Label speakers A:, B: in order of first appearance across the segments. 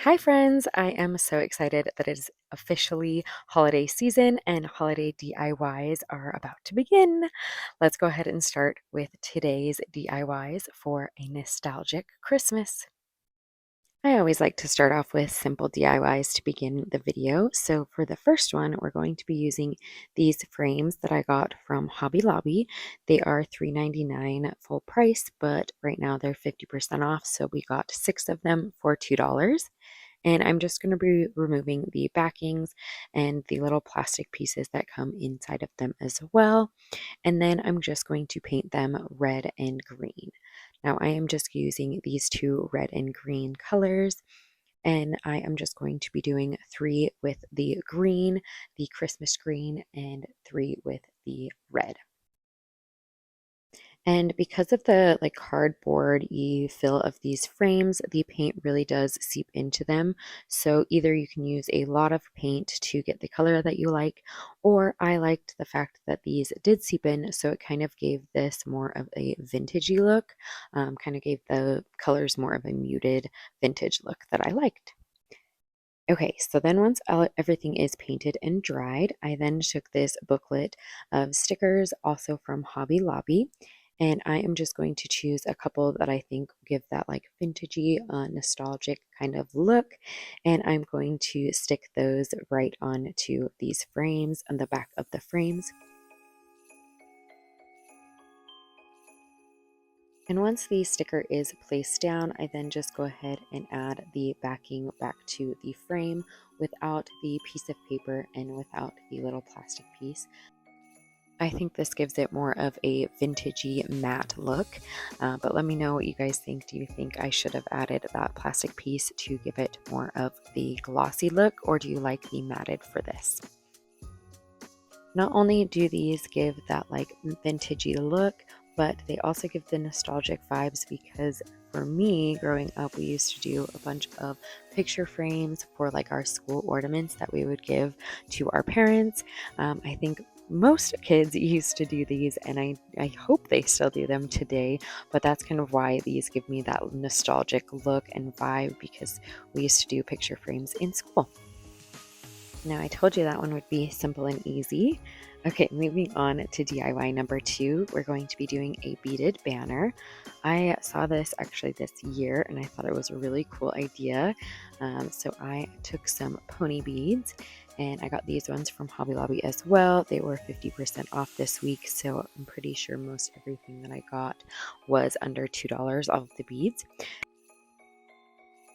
A: Hi, friends! I am so excited that it is officially holiday season and holiday DIYs are about to begin. Let's go ahead and start with today's DIYs for a nostalgic Christmas. I always like to start off with simple DIYs to begin the video. So for the first one, we're going to be using these frames that I got from Hobby Lobby. They are $3.99 full price, but right now they're 50% off. So we got 6 of them for $2. And I'm just going to be removing the backings and the little plastic pieces that come inside of them as well. And then I'm just going to paint them red and green. Now I am just using these two red and green colors, and I am just going to be doing 3 with the green, the Christmas green, and 3 with the red. And because of the cardboard-y feel of these frames, the paint really does seep into them. So either you can use a lot of paint to get the color that you like, or I liked the fact that these did seep in, so it kind of gave this more of a vintagey look, kind of gave the colors more of a muted vintage look that I liked. Okay, so then once everything is painted and dried, I then took this booklet of stickers, also from Hobby Lobby, and I am just going to choose a couple that I think give that like vintagey, nostalgic kind of look, and I'm going to stick those right onto these frames on the back of the frames. And once the sticker is placed down, I then just go ahead and add the backing back to the frame without the piece of paper and without the little plastic piece. I think this gives it more of a vintagey matte look, but let me know what you guys think. Do you think I should have added that plastic piece to give it more of the glossy look, or do you like the matted for this? Not only do these give that like vintagey look, but they also give the nostalgic vibes because for me, growing up, we used to do a bunch of picture frames for like our school ornaments that we would give to our parents. I think most kids used to do these, and I hope they still do them today, but that's kind of why these give me that nostalgic look and vibe because we used to do picture frames in school. Now, I told you that one would be simple and easy. Okay, moving on to DIY number 2, we're going to be doing a beaded banner. I saw this actually this year and I thought it was a really cool idea. So I took some pony beads and I got these ones from Hobby Lobby as well. They were 50% off this week, so I'm pretty sure most everything that I got was under $2 off the beads.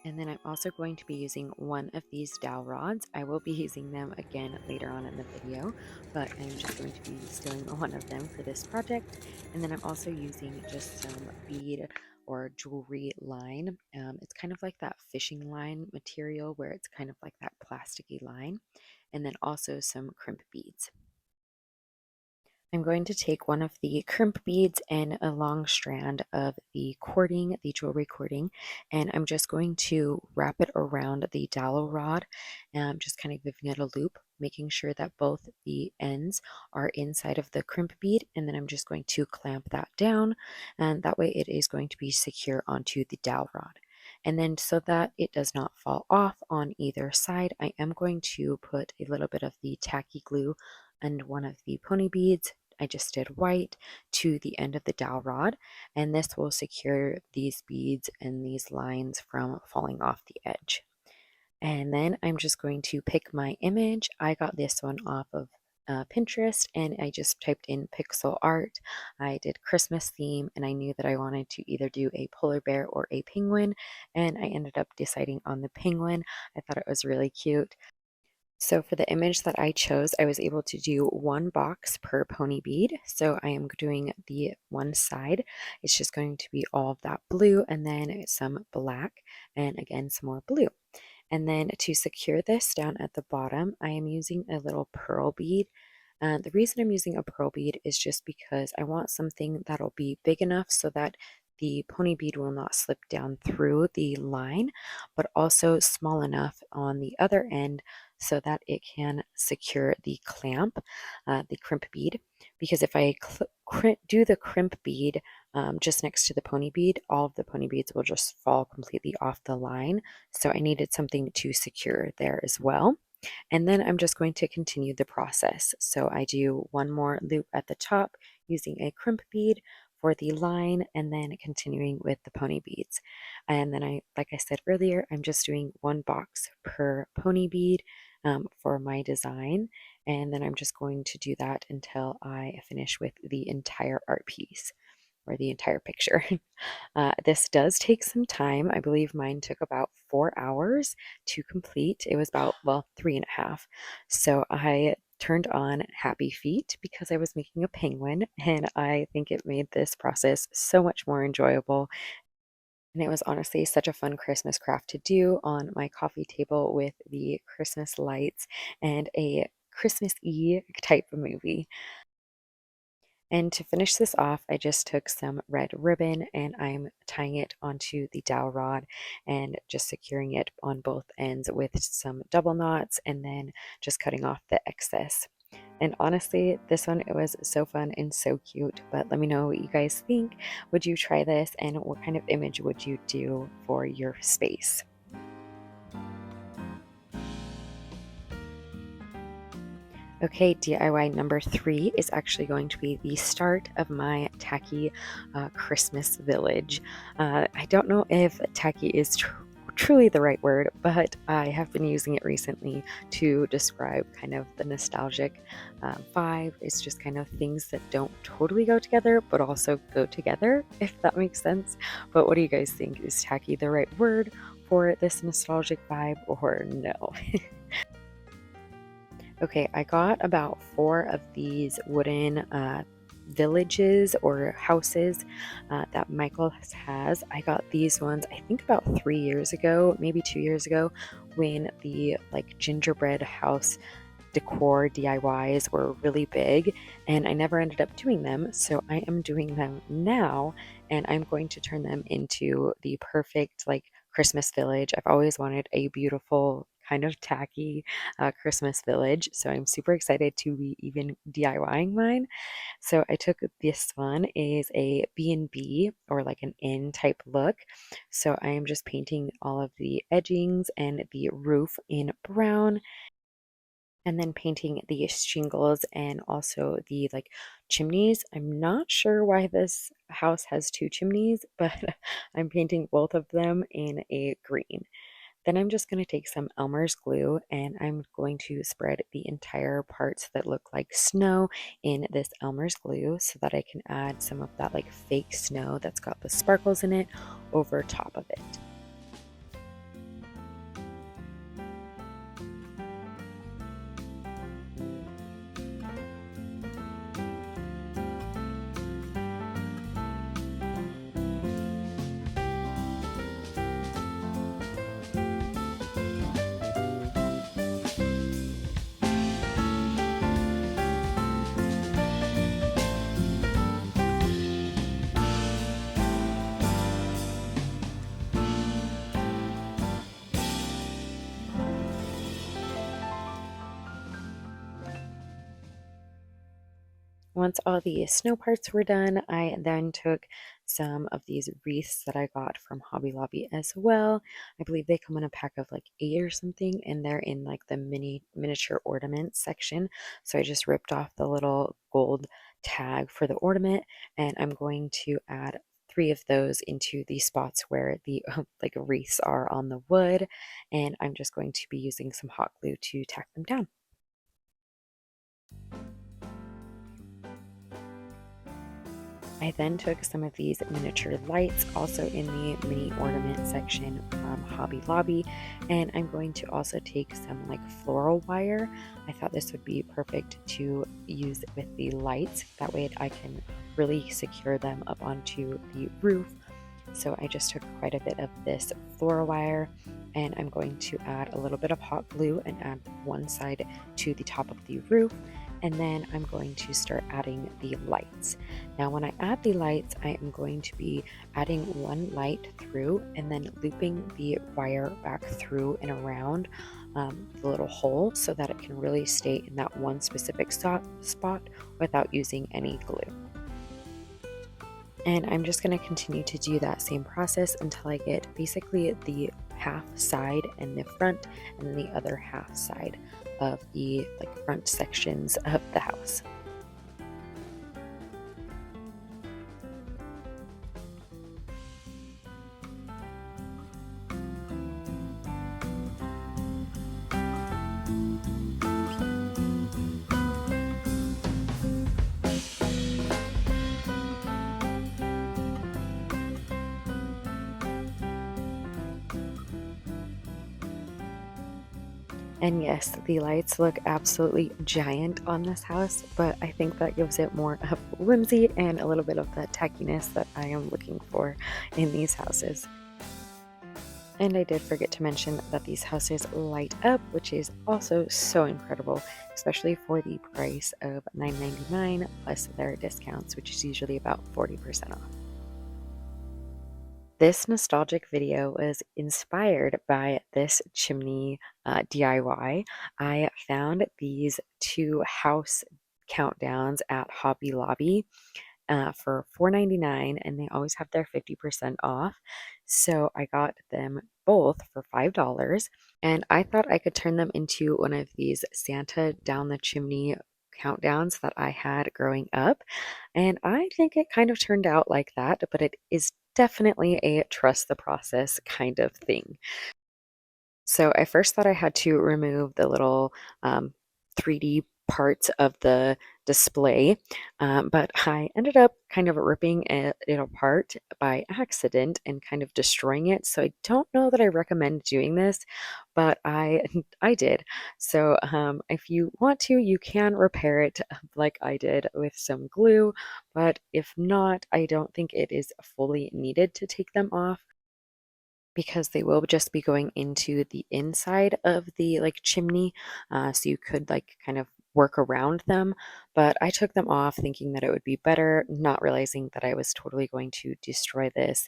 A: And then I'm also going to be using one of these dowel rods. I will be using them again later on in the video, but I'm just going to be stealing one of them for this project. And then I'm also using just some bead or jewelry line. It's kind of like that fishing line material where it's kind of like that plasticky line. And then also some crimp beads. I'm going to take one of the crimp beads and a long strand of the cording, the jewelry cording, and I'm just going to wrap it around the dowel rod and just kind of giving it a loop, making sure that both the ends are inside of the crimp bead, and then I'm just going to clamp that down, and that way it is going to be secure onto the dowel rod. And then so that it does not fall off on either side, I am going to put a little bit of the tacky glue and one of the pony beads. I just did white to the end of the dowel rod, and this will secure these beads and these lines from falling off the edge. And then I'm just going to pick my image. I got this one off of Pinterest, and I just typed in pixel art. I did Christmas theme, and I knew that I wanted to either do a polar bear or a penguin, and I ended up deciding on the penguin. I thought it was really cute. So for the image that I chose, I was able to do one box per pony bead. So I am doing the one side. It's just going to be all of that blue and then some black and again some more blue. And then to secure this down at the bottom, I am using a little pearl bead. The reason I'm using a pearl bead is just because I want something that'll be big enough so that the pony bead will not slip down through the line, but also small enough on the other end so that it can secure the clamp, the crimp bead. Because if I do the crimp bead just next to the pony bead, all of the pony beads will just fall completely off the line. So I needed something to secure there as well. And then I'm just going to continue the process. So I do one more loop at the top using a crimp bead for the line, and then continuing with the pony beads. And then like I said earlier, I'm just doing one box per pony bead for my design. And then I'm just going to do that until I finish with the entire art piece or the entire picture. This does take some time. I believe mine took about 4 hours to complete. It was about, well, 3.5. So I turned on Happy Feet because I was making a penguin, and I think it made this process so much more enjoyable. And it was honestly such a fun Christmas craft to do on my coffee table with the Christmas lights and a Christmas-y type of movie. And to finish this off, I just took some red ribbon and I'm tying it onto the dowel rod and just securing it on both ends with some double knots and then just cutting off the excess. And honestly, this one, it was so fun and so cute. But let me know what you guys think. Would you try this, and what kind of image would you do for your space? Okay, DIY number 3 is actually going to be the start of my tacky Christmas village. I don't know if tacky is truly the right word, but I have been using it recently to describe kind of the nostalgic vibe. It's just kind of things that don't totally go together, but also go together, if that makes sense. But what do you guys think? Is tacky the right word for this nostalgic vibe, or no? Okay, I got about 4 of these wooden villages or houses that Michael has. I got these ones, I think, about 3 years ago, maybe 2 years ago, when the like gingerbread house decor DIYs were really big, and I never ended up doing them. So I am doing them now, and I'm going to turn them into the perfect like Christmas village. I've always wanted a beautiful kind of tacky Christmas village, so I'm super excited to be even DIYing mine. So I took this one is a B&B or like an inn type look. So I am just painting all of the edgings and the roof in brown, and then painting the shingles and also the like chimneys. I'm not sure why this house has 2 chimneys, but I'm painting both of them in a green. Then I'm just going to take some Elmer's glue and I'm going to spread the entire parts that look like snow in this Elmer's glue so that I can add some of that like fake snow that's got the sparkles in it over top of it. Once all the snow parts were done, I then took some of these wreaths that I got from Hobby Lobby as well. I believe they come in a pack of like 8 or something, and they're in like the miniature ornaments section. So I just ripped off the little gold tag for the ornament, and I'm going to add 3 of those into the spots where the like wreaths are on the wood, and I'm just going to be using some hot glue to tack them down. I then took some of these miniature lights, also in the mini ornament section from Hobby Lobby, and I'm going to also take some like floral wire. I thought this would be perfect to use with the lights. That way I can really secure them up onto the roof. So I just took quite a bit of this floral wire, and I'm going to add a little bit of hot glue and add one side to the top of the roof, and then I'm going to start adding the lights. Now when I add the lights, I am going to be adding one light through and then looping the wire back through and around the little hole so that it can really stay in that one specific spot without using any glue. And I'm just going to continue to do that same process until I get basically the half side and the front, and then the other half side of the like front sections of the house. And yes, the lights look absolutely giant on this house, but I think that gives it more of whimsy and a little bit of that tackiness that I am looking for in these houses. And I did forget to mention that these houses light up, which is also so incredible, especially for the price of $9.99 plus their discounts, which is usually about 40% off. This nostalgic video was inspired by this chimney DIY. I found these two house countdowns at Hobby Lobby for $4.99, and they always have their 50% off. So I got them both for $5, and I thought I could turn them into one of these Santa down the chimney countdowns that I had growing up. And I think it kind of turned out like that, but it is definitely a trust the process kind of thing. So I first thought I had to remove the little 3D parts of the display, but I ended up kind of ripping it apart by accident and kind of destroying it. So I don't know that I recommend doing this, but I I did. So if you want to, you can repair it like I did with some glue, but if not, I don't think it is fully needed to take them off, because they will just be going into the inside of the like chimney. So you could like kind of work around them, but I took them off thinking that it would be better, not realizing that I was totally going to destroy this.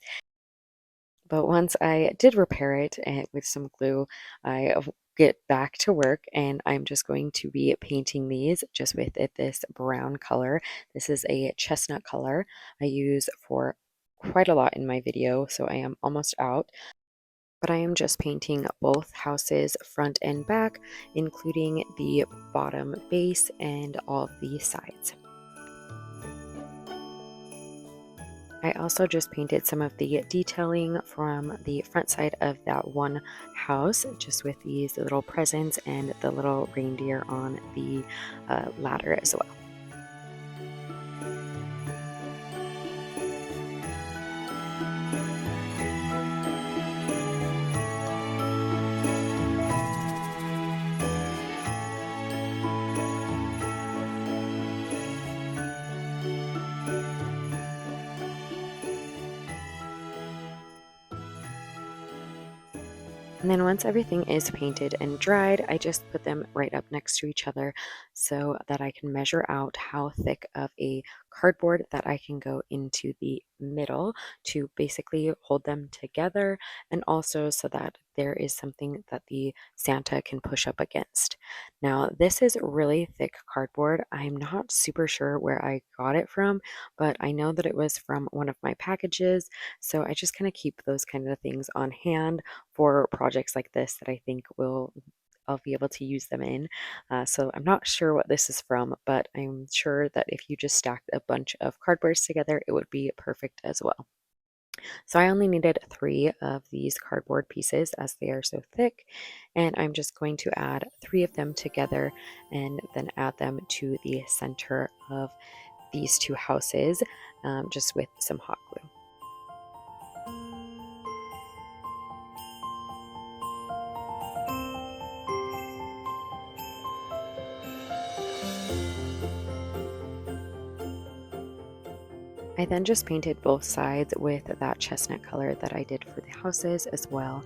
A: But once I did repair it with some glue, I get back to work, and I'm just going to be painting these just with this brown color. This is a chestnut color I use for quite a lot in my video, so I am almost out. But I am just painting both houses front and back, including the bottom base and all of the sides. I also just painted some of the detailing from the front side of that one house, just with these little presents and the little reindeer on the ladder as well. And then once everything is painted and dried, I just put them right up next to each other so that I can measure out how thick of a cardboard that I can go into the middle to basically hold them together, and also so that there is something that the Santa can push up against. Now, this is really thick cardboard. I'm not super sure where I got it from, but I know that it was from one of my packages. So I just kind of keep those kind of things on hand for projects like this that I think I'll be able to use them in. So I'm not sure what this is from, but I'm sure that if you just stacked a bunch of cardboards together, it would be perfect as well. So I only needed 3 of these cardboard pieces as they are so thick, and I'm just going to add 3 of them together and then add them to the center of these two houses, just with some hot glue. I then just painted both sides with that chestnut color that I did for the houses as well.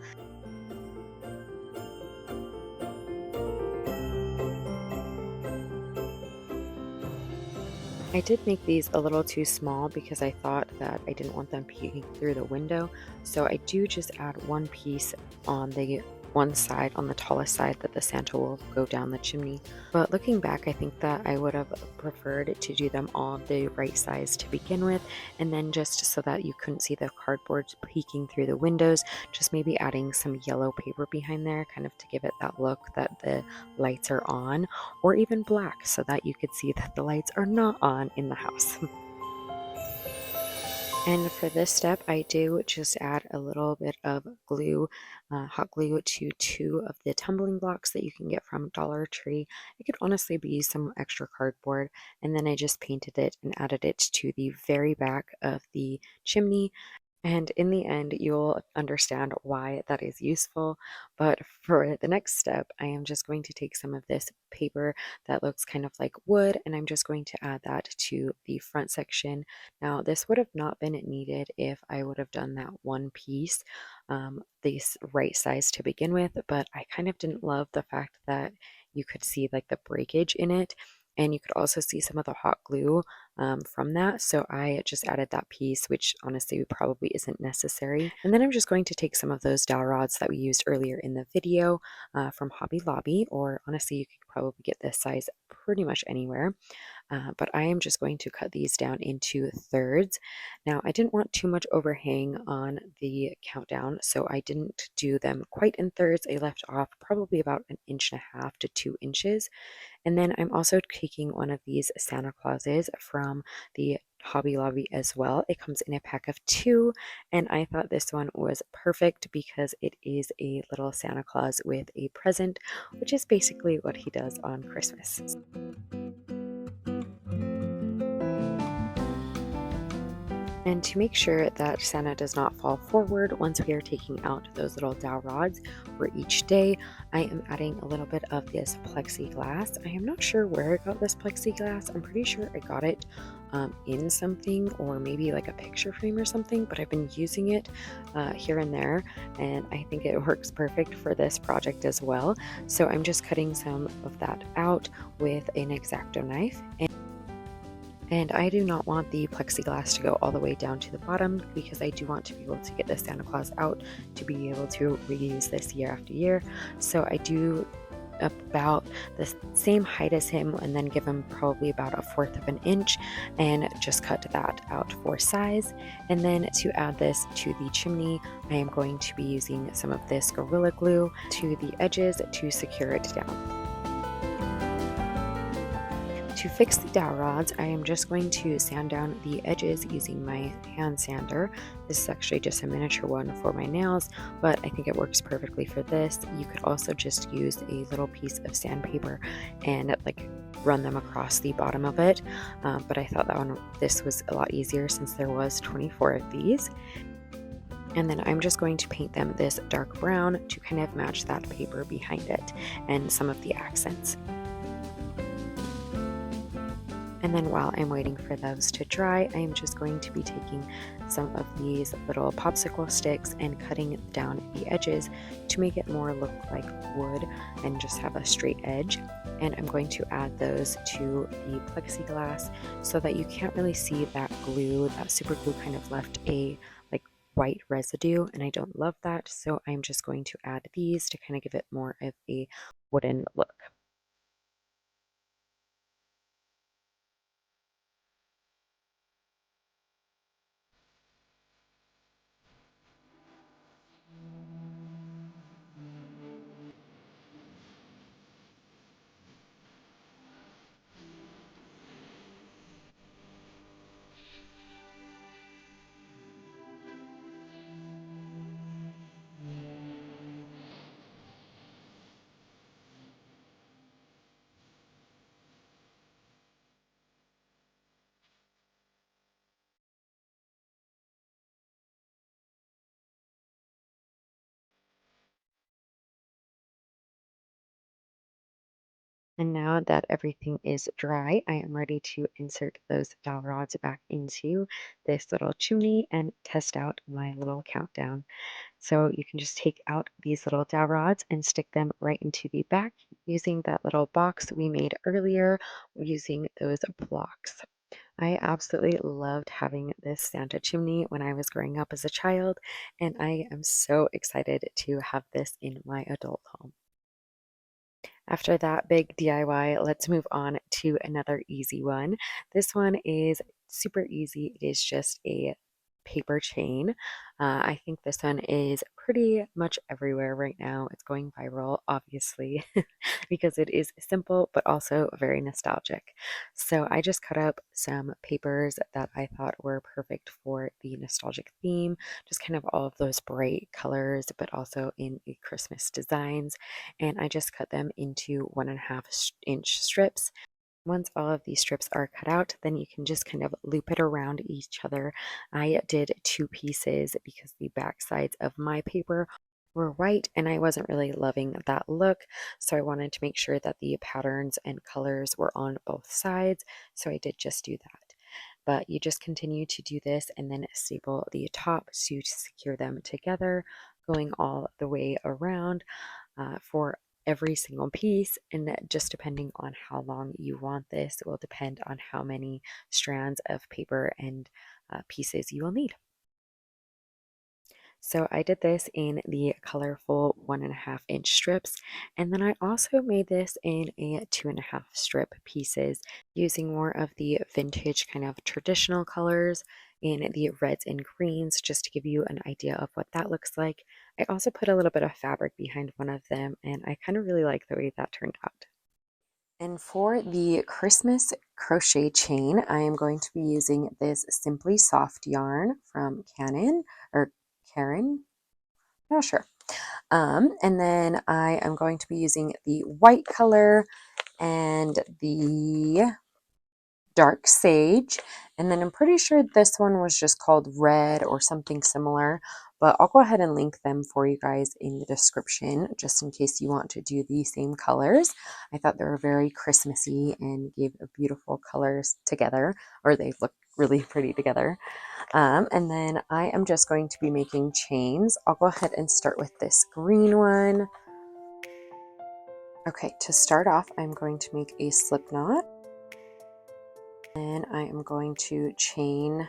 A: I did make these a little too small because I thought that I didn't want them peeking through the window, so I do just add one piece on the one side, on the tallest side, that the Santa will go down the chimney. But looking back, I think that I would have preferred to do them all the right size to begin with, and then just so that you couldn't see the cardboard peeking through the windows, just maybe adding some yellow paper behind there, kind of to give it that look that the lights are on, or even black so that you could see that the lights are not on in the house. And for this step, I do just add a little bit of glue, hot glue, to two of the tumbling blocks that you can get from Dollar Tree. It could honestly be some extra cardboard. And then I just painted it and added it to the very back of the chimney. And in the end, you'll understand why that is useful. But for the next step, I am just going to take some of this paper that looks kind of like wood, and I'm just going to add that to the front section. Now, this would have not been needed if I would have done that one piece, this right size to begin with, but I kind of didn't love the fact that you could see like the breakage in it. And you could also see some of the hot glue from that. So I just added that piece, which honestly probably isn't necessary. And then I'm just going to take some of those dowel rods that we used earlier in the video from Hobby Lobby, or honestly, you could probably get this size pretty much anywhere. But I am just going to cut these down into thirds. Now, I didn't want too much overhang on the countdown, so I didn't do them quite in thirds. I left off probably about 1.5 to 2 inches. And then I'm also taking one of these Santa Clauses from the Hobby Lobby as well. It comes in a pack of 2, and I thought this one was perfect because it is a little Santa Claus with a present, which is basically what he does on Christmas. And to make sure that Santa does not fall forward once we are taking out those little dowel rods for each day, I am adding a little bit of this plexiglass. I am not sure where I got this plexiglass. I'm pretty sure I got it in something, or maybe like a picture frame or something, but I've been using it here and there, and I think it works perfect for this project as well. So I'm just cutting some of that out with an X-Acto knife. And I do not want the plexiglass to go all the way down to the bottom, because I do want to be able to get the Santa Claus out to be able to reuse this year after year. So I do about the same height as him, and then give him probably about 1/4 of an inch, and just cut that out for size. And then to add this to the chimney, I am going to be using some of this Gorilla Glue to the edges to secure it down. To fix the dowel rods, I am just going to sand down the edges using my hand sander. This is actually just a miniature one for my nails, but I think it works perfectly for this. You could also just use a little piece of sandpaper and like run them across the bottom of it, but I thought this was a lot easier since there was 24 of these. And then I'm just going to paint them this dark brown to kind of match that paper behind it and some of the accents. And then while I'm waiting for those to dry, I am just going to be taking some of these little popsicle sticks and cutting down the edges to make it more look like wood and just have a straight edge. And I'm going to add those to the plexiglass so that you can't really see that glue. That super glue kind of left a like white residue, and I don't love that. So I'm just going to add these to kind of give it more of a wooden look. And now that everything is dry, I am ready to insert those dowel rods back into this little chimney and test out my little countdown. So you can just take out these little dowel rods and stick them right into the back using that little box we made earlier, using those blocks. I absolutely loved having this Santa chimney when I was growing up as a child, and I am so excited to have this in my adult home. After that big DIY, let's move on to another easy one. This one is super easy. It is just a paper chain. I think this one is pretty much everywhere right now. It's going viral, obviously, because it is simple but also very nostalgic. So I just cut up some papers that I thought were perfect for the nostalgic theme, just kind of all of those bright colors, but also in the Christmas designs. And I just cut them into 1.5 inch strips. Once all of these strips are cut out, then you can just kind of loop it around each other. I did 2 pieces because the back sides of my paper were white and I wasn't really loving that look. So I wanted to make sure that the patterns and colors were on both sides. So I did just do that. But you just continue to do this and then staple the top to secure them together, going all the way around for every single piece. And just depending on how long you want this, it will depend on how many strands of paper and pieces you will need. So I did this in the colorful 1.5 inch strips, and then I also made this in a 2.5 strip pieces using more of the vintage kind of traditional colors in the reds and greens just to give you an idea of what that looks like. I also put a little bit of fabric behind one of them, and I kind of really like the way that turned out. And for the Christmas crochet chain, I am going to be using this Simply Soft yarn from Canon or Karen, not sure. And then I am going to be using the white color and the dark sage. And then I'm pretty sure this one was just called red or something similar, but I'll go ahead and link them for you guys in the description just in case you want to do the same colors. I thought they were very Christmassy and gave a beautiful colors together, or they look really pretty together. And then I am just going to be making chains. I'll go ahead and start with this green one. Okay, to start off, I'm going to make a slip knot. And I am going to chain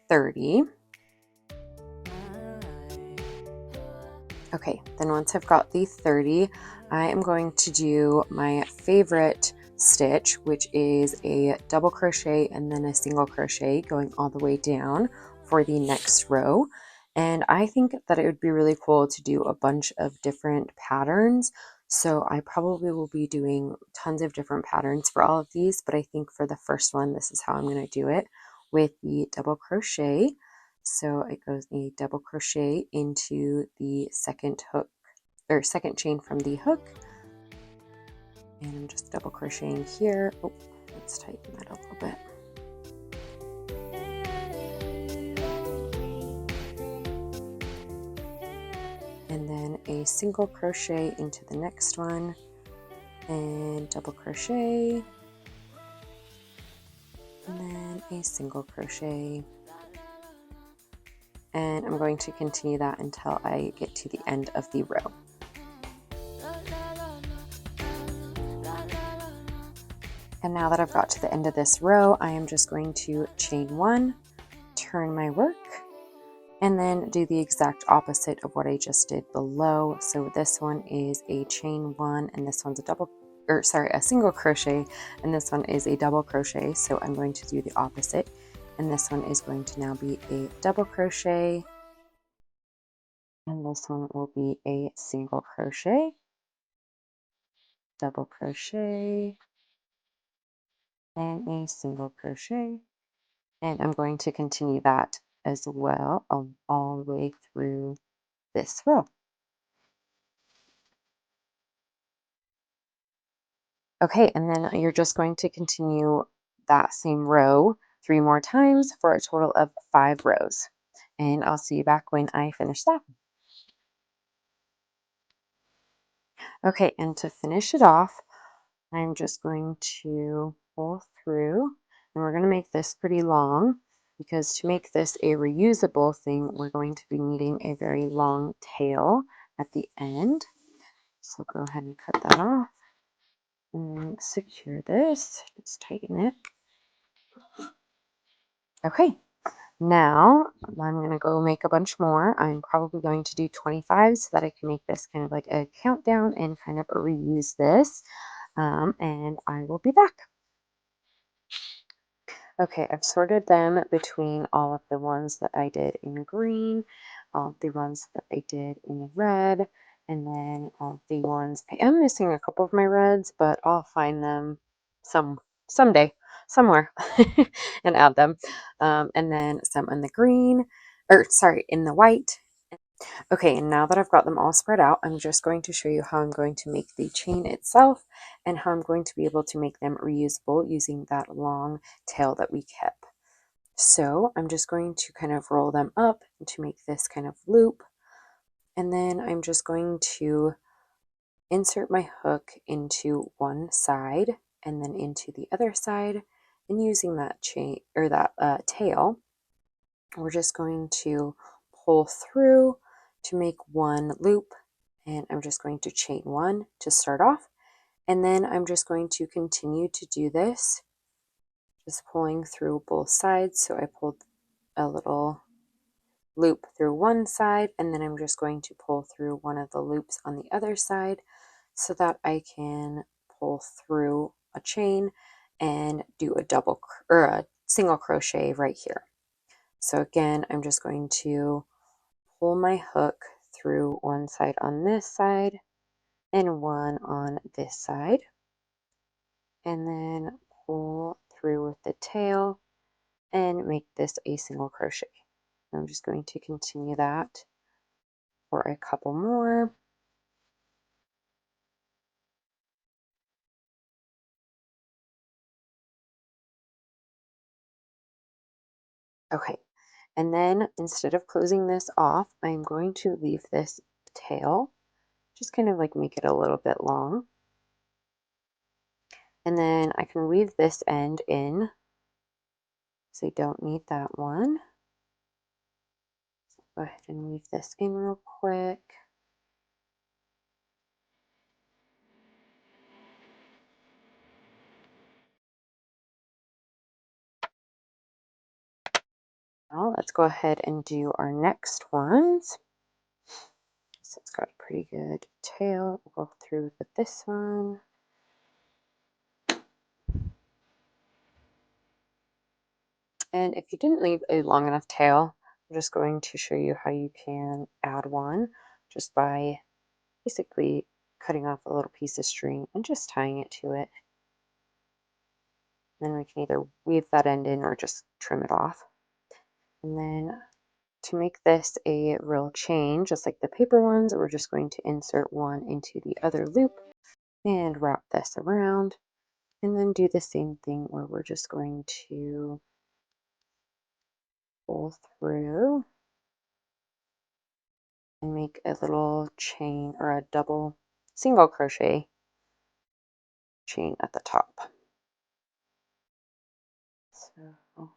A: 30. Okay, then once I've got the 30, I am going to do my favorite stitch, which is a double crochet and then a single crochet going all the way down for the next row. And I think that it would be really cool to do a bunch of different patterns. So I probably will be doing tons of different patterns for all of these, but I think for the first one, this is how I'm going to do it with the double crochet. So it goes a double crochet into the second hook or second chain from the hook. And I'm just double crocheting here. Oh, let's tighten that a little bit. And then a single crochet into the next one and double crochet. And then a single crochet. And I'm going to continue that until I get to the end of the row. And now that I've got to the end of this row, I am just going to chain 1, turn my work, and then do the exact opposite of what I just did below. So this one is a chain 1, and this one's a single crochet, and this one is a double crochet. So I'm going to do the opposite, and this one is going to now be a double crochet, and this one will be a single crochet, double crochet, and a single crochet. And I'm going to continue that as well all the way through this row. Okay, and then you're just going to continue that same row 3 more times for a total of 5 rows. And I'll see you back when I finish that. Okay, and to finish it off, I'm just going to pull through, and we're going to make this pretty long because to make this a reusable thing, we're going to be needing a very long tail at the end. So go ahead and cut that off and secure this. Just tighten it. Okay, now I'm going to go make a bunch more. I'm probably going to do 25 so that I can make this kind of like a countdown and kind of reuse this. And I will be back. Okay, I've sorted them between all of the ones that I did in green, all of the ones that I did in red, and then all of the ones I am missing a couple of my reds, but I'll find them someday somewhere and add them. And then some in the green, or sorry, in the white. Okay, and now that I've got them all spread out, I'm just going to show you how I'm going to make the chain itself and how I'm going to be able to make them reusable using that long tail that we kept. So I'm just going to kind of roll them up to make this kind of loop, and then I'm just going to insert my hook into one side and then into the other side, and using that chain or that tail, we're just going to pull through to make one loop, and I'm just going to chain one to start off, and then I'm just going to continue to do this, just pulling through both sides. So I pulled a little loop through one side, and then I'm just going to pull through one of the loops on the other side so that I can pull through a chain and do a double or a single crochet right here. So again, I'm just going to pull my hook through one side on this side and one on this side, and then pull through with the tail and make this a single crochet. I'm just going to continue that for a couple more. Okay, and then instead of closing this off, I'm going to leave this tail, just kind of like make it a little bit long. And then I can weave this end in, so you don't need that one. So go ahead and weave this in real quick. Now let's go ahead and do our next ones. So it's got a pretty good tail. We'll go through with this one. And if you didn't leave a long enough tail, I'm just going to show you how you can add one just by basically cutting off a little piece of string and just tying it to it. Then we can either weave that end in or just trim it off. And then to make this a real chain, just like the paper ones, we're just going to insert one into the other loop and wrap this around, and then do the same thing where we're just going to pull through and make a little chain or a double single crochet chain at the top. So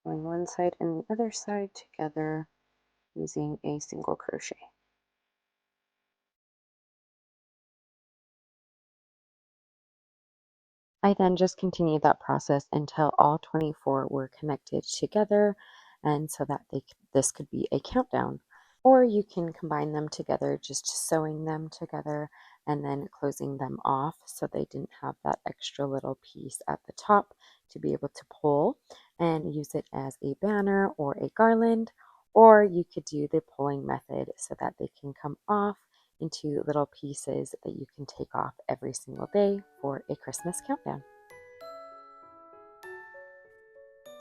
A: going one side and the other side together using a single crochet. I then just continued that process until all 24 were connected together, and so that this could be a countdown. Or you can combine them together, just sewing them together and then closing them off so they didn't have that extra little piece at the top to be able to pull and use it as a banner or a garland. Or you could do the pulling method so that they can come off into little pieces that you can take off every single day for a Christmas countdown.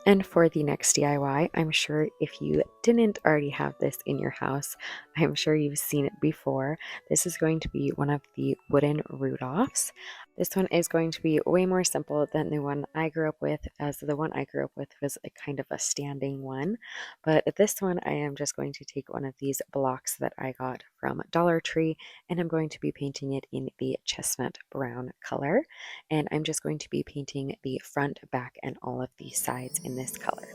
A: And for the next DIY, I'm sure if you didn't already have this in your house, I'm sure you've seen it before. This is going to be one of the wooden Rudolphs. This one is going to be way more simple than the one I grew up with, as the one I grew up with was a kind of a standing one. But this one, I am just going to take one of these blocks that I got from Dollar Tree, and I'm going to be painting it in the chestnut brown color. And I'm just going to be painting the front, back, and all of the sides in this color.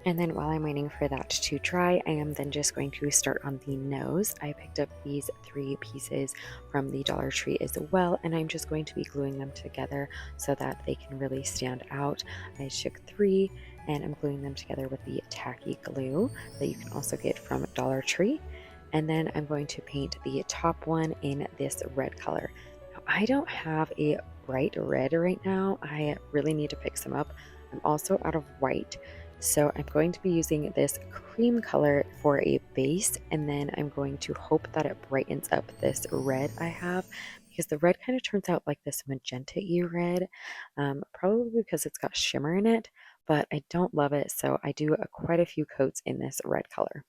A: And then while I'm waiting for that to dry, I am then just going to start on the nose. I picked up these 3 pieces from the Dollar Tree as well, and I'm just going to be gluing them together so that they can really stand out. I took 3 and I'm gluing them together with the tacky glue that you can also get from Dollar Tree. And then I'm going to paint the top one in this red color. Now, I don't have a bright red right now. I really need to pick some up. I'm also out of white. So I'm going to be using this cream color for a base, and then I'm going to hope that it brightens up this red I have, because the red kind of turns out like this magenta-y red, probably because it's got shimmer in it, but I don't love it, so I do quite a few coats in this red color.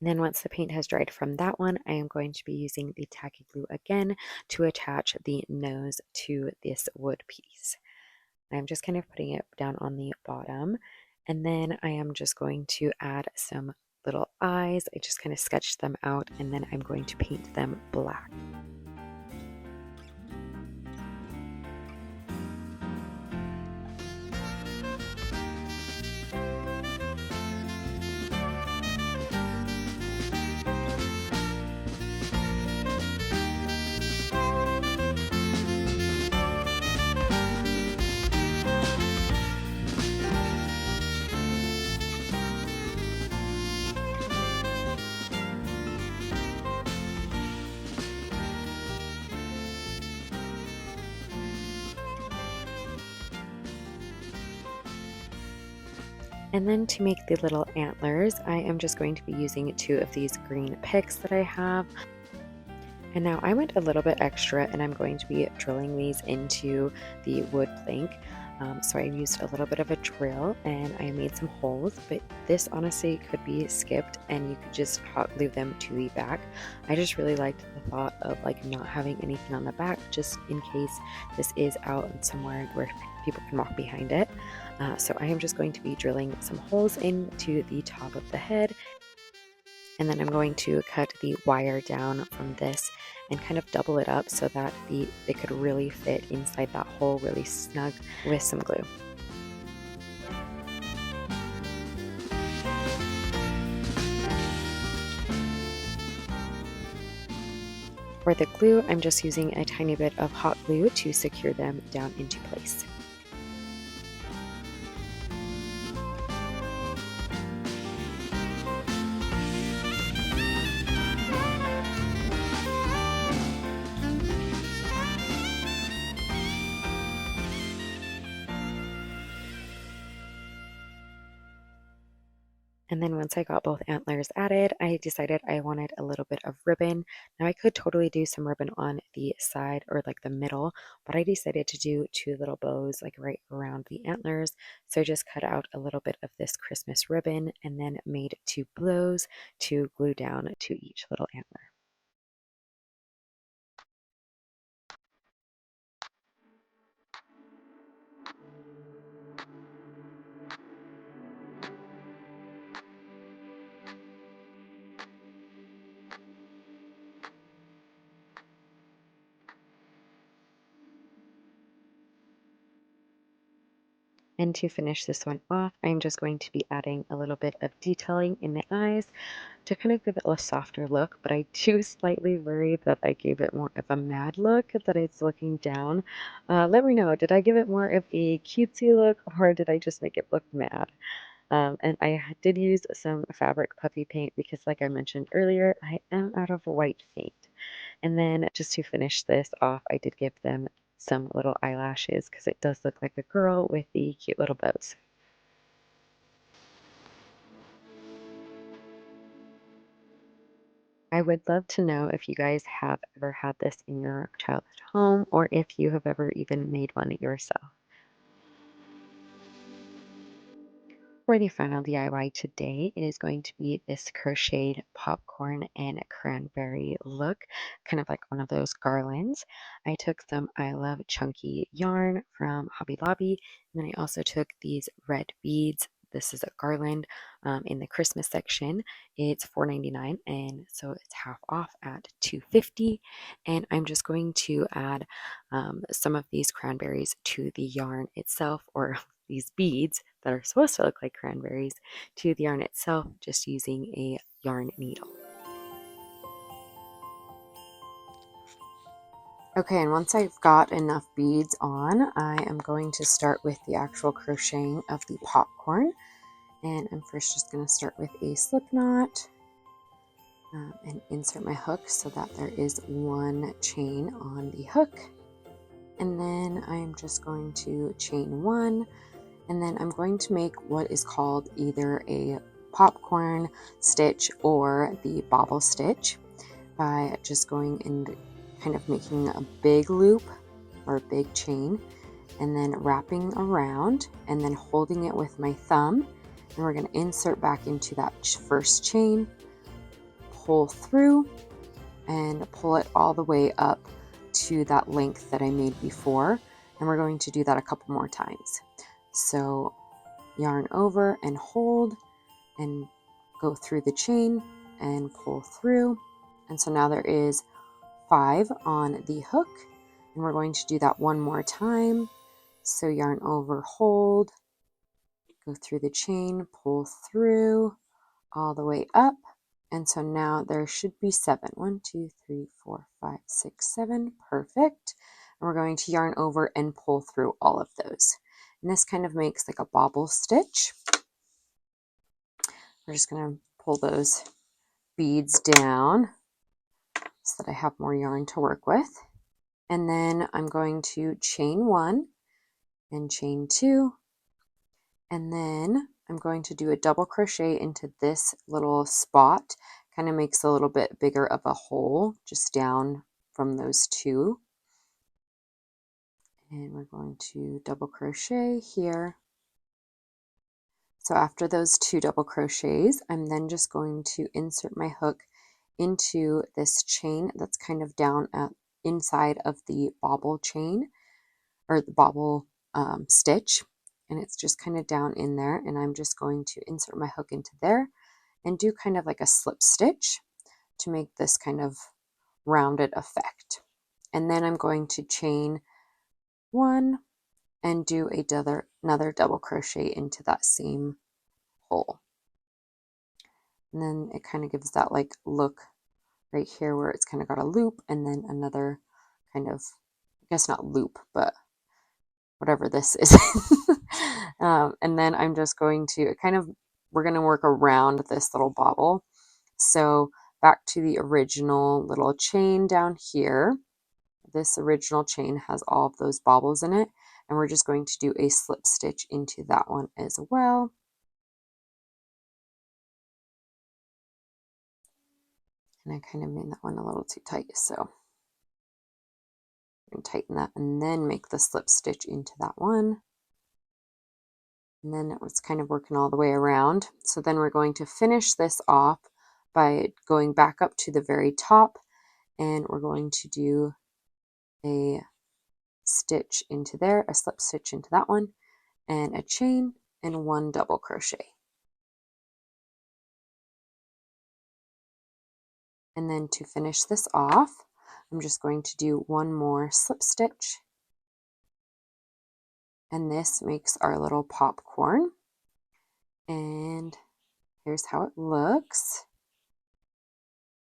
A: And then once the paint has dried from that one, I am going to be using the tacky glue again to attach the nose to this wood piece. I'm just kind of putting it down on the bottom. And then I am just going to add some little eyes. I just kind of sketched them out, and then I'm going to paint them black. And then to make the little antlers, I am just going to be using 2 of these green picks that I have. And now I went a little bit extra, and I'm going to be drilling these into the wood plank. So I used a little bit of a drill and I made some holes, but this honestly could be skipped and you could just hot glue them to the back. I just really liked the thought of like not having anything on the back, just in case this is out and somewhere where people can walk behind it. So I am just going to be drilling some holes into the top of the head, and then I'm going to cut the wire down from this and kind of double it up so that they could really fit inside that hole really snug with some glue. For the glue, I'm just using a tiny bit of hot glue to secure them down into place. And then once I got both antlers added, I decided I wanted a little bit of ribbon. Now I could totally do some ribbon on the side or like the middle, but I decided to do 2 little bows like right around the antlers. So I just cut out a little bit of this Christmas ribbon and then made 2 bows to glue down to each little antler. And to finish this one off, I'm just going to be adding a little bit of detailing in the eyes to kind of give it a softer look, but I do slightly worry that I gave it more of a mad look, that it's looking down. Let me know, did I give it more of a cutesy look or did I just make it look mad? And did use some fabric puppy paint because, like I mentioned earlier, I am out of white paint. And then just to finish this off, I did give them some little eyelashes because it does look like a girl with the cute little bows. I would love to know if you guys have ever had this in your childhood home or if you have ever even made one yourself. For the final DIY today, it is going to be this crocheted popcorn and cranberry look, kind of like one of those garlands. I took some I Love Chunky yarn from Hobby Lobby, and then I also took these red beads. This is a garland in the Christmas section. It's $4.99, and so it's half off at $2.50. And I'm just going to add some of these cranberries to the yarn itself, or these beads that are supposed to look like cranberries to the yarn itself, just using a yarn needle. Okay, and once I've got enough beads on, I am going to start with the actual crocheting of the popcorn. And I'm first just going to start with a slip knot and insert my hook so that there is one chain on the hook. And then I'm just going to chain one, and then I'm going to make what is called either a popcorn stitch or the bobble stitch by just going and kind of making a big loop or a big chain and then wrapping around and then holding it with my thumb, and we're going to insert back into that first chain, pull through and pull it all the way up to that length that I made before, and we're going to do that a couple more times. So yarn over and hold and go through the chain and pull through, and so now there is 5 on the hook, and we're going to do that one more time. So yarn over, hold, go through the chain, pull through all the way up, and so now there should be 7. 1, 2, 3, 4, 5, 6, 7. Perfect. And we're going to yarn over and pull through all of those. And this kind of makes like a bobble stitch. We're just going to pull those beads down so that I have more yarn to work with. And then I'm going to chain 1 and chain 2, and then I'm going to do a double crochet into this little spot. Kind of makes a little bit bigger of a hole just down from those 2. And we're going to double crochet here. So after those 2 double crochets, I'm then just going to insert my hook into this chain that's kind of down at inside of the bobble chain or the bobble stitch, and it's just kind of down in there, and I'm just going to insert my hook into there and do kind of like a slip stitch to make this kind of rounded effect. And then I'm going to chain 1 and do another double crochet into that same hole. And then it kind of gives that like look right here where it's kind of got a loop and then another kind of, I guess not loop, but whatever this is. And then I'm just going to we're going to work around this little bobble. So back to the original little chain down here. This original chain has all of those bobbles in it, and we're just going to do a slip stitch into that one as well. And I kind of made that one a little too tight, so I'm going to tighten that and then make the slip stitch into that one. And then it was kind of working all the way around. So then we're going to finish this off by going back up to the very top, and we're going to do a stitch into there, a slip stitch into that one, and a chain and 1 double crochet. And then to finish this off, I'm just going to do 1 more slip stitch, and this makes our little popcorn. And here's how it looks.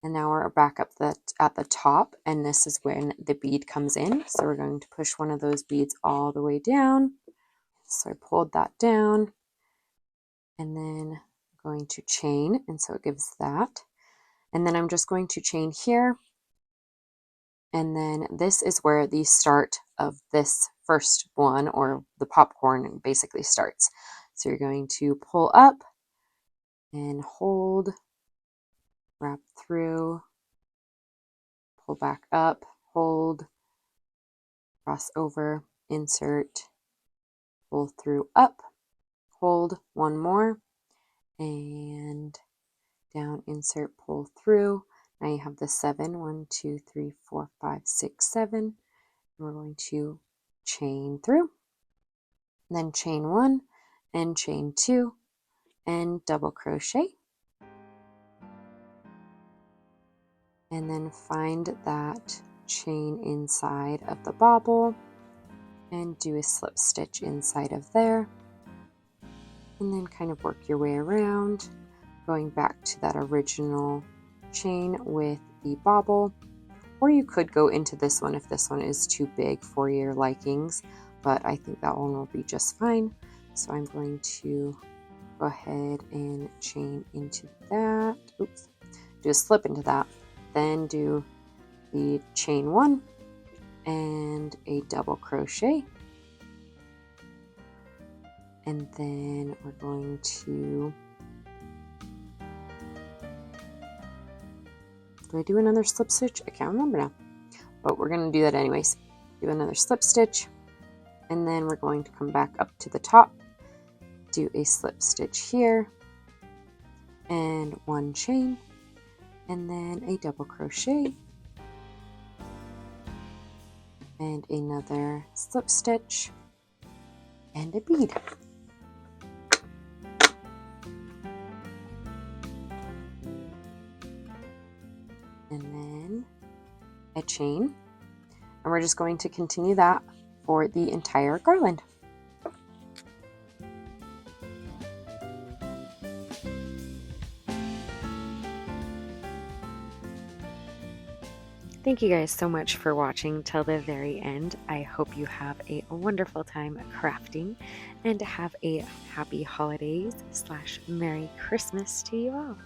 A: And now we're back up at the top, and this is when the bead comes in. So we're going to push one of those beads all the way down. So I pulled that down, and then I'm going to chain, and so it gives that. And then I'm just going to chain here, and then this is where the start of this first one, or the popcorn, basically starts. So you're going to pull up and hold, wrap through, pull back up, hold, cross over, insert, pull through, up, hold, 1 more, and down, insert, pull through. Now you have the 7, 1, 2, 3, 4, 5, 6, 7. And we're going to chain through, then chain 1 and chain 2 and double crochet. And then find that chain inside of the bobble and do a slip stitch inside of there.
B: and then kind of work your way around, going back to that original chain with the bobble. Or you could go into this one if this one is too big for your likings, but I think that one will be just fine. So I'm going to go ahead and chain into that. Oops, do a slip into that, then do the chain 1 and a double crochet, and then we're going to, do I do another slip stitch? I can't remember now, but we're going to do that anyways. Do another slip stitch, and then we're going to come back up to the top, do a slip stitch here, and 1 chain, and then a double crochet, and another slip stitch, and a bead. And then a chain, and we're just going to continue that for the entire garland.
A: Thank you guys so much for watching till the very end. I hope you have a wonderful time crafting and have a happy holidays / Merry Christmas to you all.